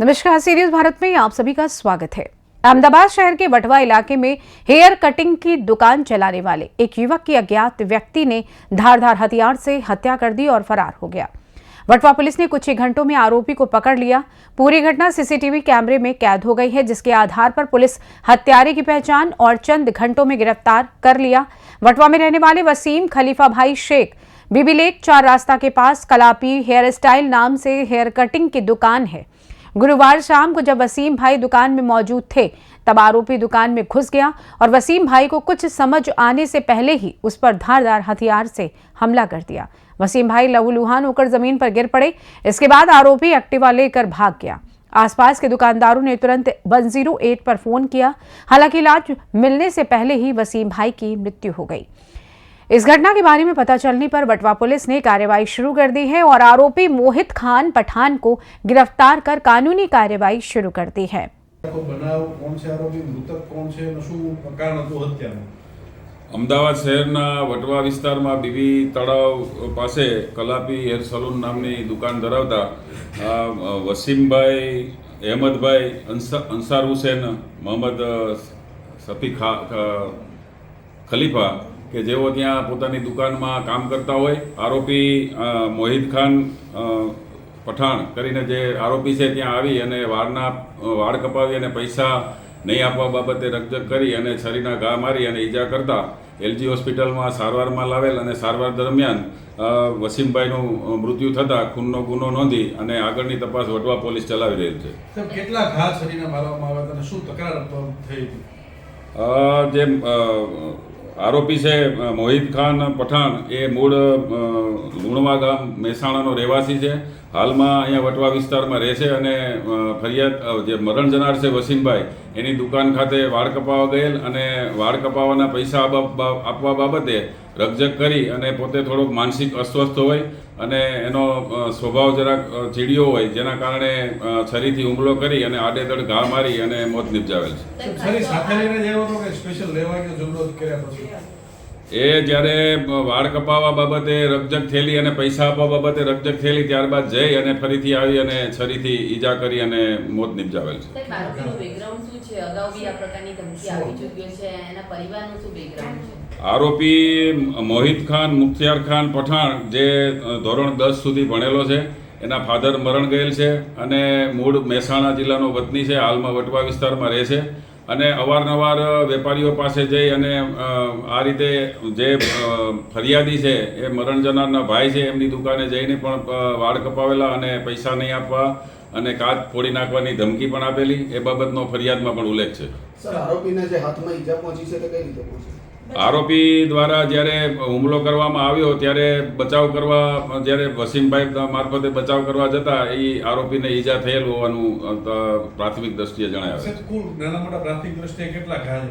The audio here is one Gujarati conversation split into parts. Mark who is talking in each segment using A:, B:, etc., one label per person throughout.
A: नमस्कार, सी न्यूज भारत में आप सभी का स्वागत है। अहमदाबाद शहर के वटवा इलाके में हेयर कटिंग की दुकान चलाने वाले एक युवक की अज्ञात व्यक्ति ने धारदार हथियार से हत्या कर दी और फरार हो गया। वटवा पुलिस ने कुछ ही घंटों में आरोपी को पकड़ लिया। पूरी घटना सीसीटीवी कैमरे में कैद हो गई है, जिसके आधार पर पुलिस हत्यारे की पहचान और चंद घंटों में गिरफ्तार कर लिया। वटवा में रहने वाले वसीम खलीफा भाई शेख बीबी लेक 4 रास्ता के पास कलापी हेयर स्टाइल नाम से हेयर कटिंग की दुकान है। गुरुवार शाम को जब वसीम भाई दुकान में मौजूद थे, तब आरोपी दुकान में घुस गया और वसीम भाई को कुछ समझ आने से पहले ही उस पर धारदार हथियार से हमला कर दिया। वसीम भाई लहूलुहान होकर जमीन पर गिर पड़े। इसके बाद आरोपी एक्टिवा लेकर भाग गया। आसपास के दुकानदारों ने तुरंत 108 पर फोन किया। हालांकि इलाज मिलने से पहले ही वसीम भाई की मृत्यु हो गई। इस घटना के बारे में पता चलने पर वटवा पुलिस ने कार्रवाई शुरू कर दी है और आरोपी मोहित खान पठान को गिरफ्तार कर कानूनी कार्रवाई शुरू कर दी है।
B: अमदावाद शहरना वटवा विस्तारमा बीबी तळाव पासे कलापी हेर सलून नामनी दुकान धरावता वसीमभाई, अहमदभाई, अंसार हुसैन, मोहम्मद सफी खलीफा के जेओ त्यां पोतानी दुकानमां काम करता होय। आरोपी मोहित खान पठाण करीने जे आरोपी छे त्यां आवी अने वाળ कपावी अने पैसा नहीं आपवा बाबते रकझक करी अने छरीना घा मारी अने ईजा करता एलजी होस्पिટલમાં સારવારમાં લાવેલ અને સારવાર દરમિયાન વસીમભાઈનું મૃત્યુ થતા ખૂનનો ગુનો નોંધી અને આગળની તપાસ વટવા પોલીસ ચલાવી રહેલ છે।
C: સાહેબ, કેટલા ઘા શરીરના મારવામાં આવ્યા હતા અને શું તકરાર થઈ હતી?
B: જે આરોપી છે મોહિત ખાન પઠાણ એ મૂળ લુણવા ગામ મહેસાણાનો રહેવાસી છે। હાલમાં અહીંયા વટવા વિસ્તારમાં રહે છે અને ફરિયાદ જે મરણ જનાર છે વસીમભાઈ એની દુકાન ખાતે વાળ કપાવવા ગયેલ અને વાળ કપાવવાના પૈસા આપવા બાબતે રકઝક કરી અને પોતે થોડોક માનસિક અસ્વસ્થ હોય અને એનો સ્વભાવ જરાક ચીડિયો હોય, જેના કારણે છરીથી હુમલો કરી અને આડેધડ ઘા મારી અને મોત નિપજાવેલ છે।
C: છરી સાથે લઈને જ આવ્યો હતો કે સ્પેશિયલ લેવા કે ઝઘડો કર્યા પછી?
B: એ જ્યારે વાળ કપાવવા બાબતે રકઝક થયેલી અને પૈસા આપવા બાબતે રકઝક થયેલી, ત્યારબાદ જઈ અને ફરીથી આવી અને છરીથી ઈજા કરી અને મોત નિપજાવેલ છે। આરોપી મોહિત ખાન મુખ્તિયાર ખાન પઠાણ જે ધોરણ 10 સુધી ભણેલો છે, એના ફાધર મરણ ગયેલ છે અને મૂળ મહેસાણા જિલ્લાનો વતની છે, હાલમાં વટવા વિસ્તારમાં રહે છે અને અવારનવાર વેપારીઓ પાસે જઈ અને આ રીતે જે ફરિયાદી છે એ મરણ જનારના ભાઈ છે એમની દુકાને જઈને પણ વાળ કપાવેલા અને પૈસા નહીં આપવા અને કાચ ફોડી નાખવાની ધમકી પણ આપેલી, એ બાબતનો ફરિયાદમાં પણ ઉલ્લેખ છે।
D: સર, આરોપીને જે હાથમાં ઈજા પહોંચી છે તે કઈ રીતે પહોંચી?
B: આરોપી દ્વારા જ્યારે હુમલો કરવામાં આવ્યો ત્યારે બચાવ કરવા, જ્યારે વસીમભાઈ મારફતે બચાવ કરવા જતા એ આરોપીને ઈજા થયેલ હોવાનું પ્રાથમિક દ્રષ્ટિએ જણાવ્યું છે।
C: કુલ નાના મોટા પ્રાથમિક દ્રષ્ટિએ કેટલા ઘા છે?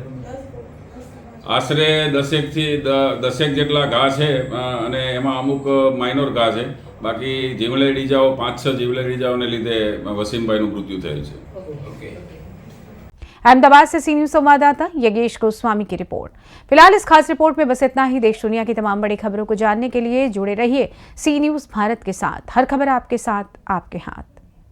B: આશરે 10 જેટલા ઘા છે અને એમાં અમુક માઇનોર ઘા છે। બાકી જીવલેણ ઈજાઓ 5-6 જીવલેણ ઈજાઓને લીધે વસીમભાઈનું મૃત્યુ થયેલ છે।
A: अहमदाबाद से सी न्यूज संवाददाता यज्ञेश गोस्वामी की रिपोर्ट। फिलहाल इस खास रिपोर्ट में बस इतना ही। देश दुनिया की तमाम बड़ी खबरों को जानने के लिए जुड़े रहिए सी न्यूज भारत के साथ। हर खबर आपके साथ, आपके हाथ।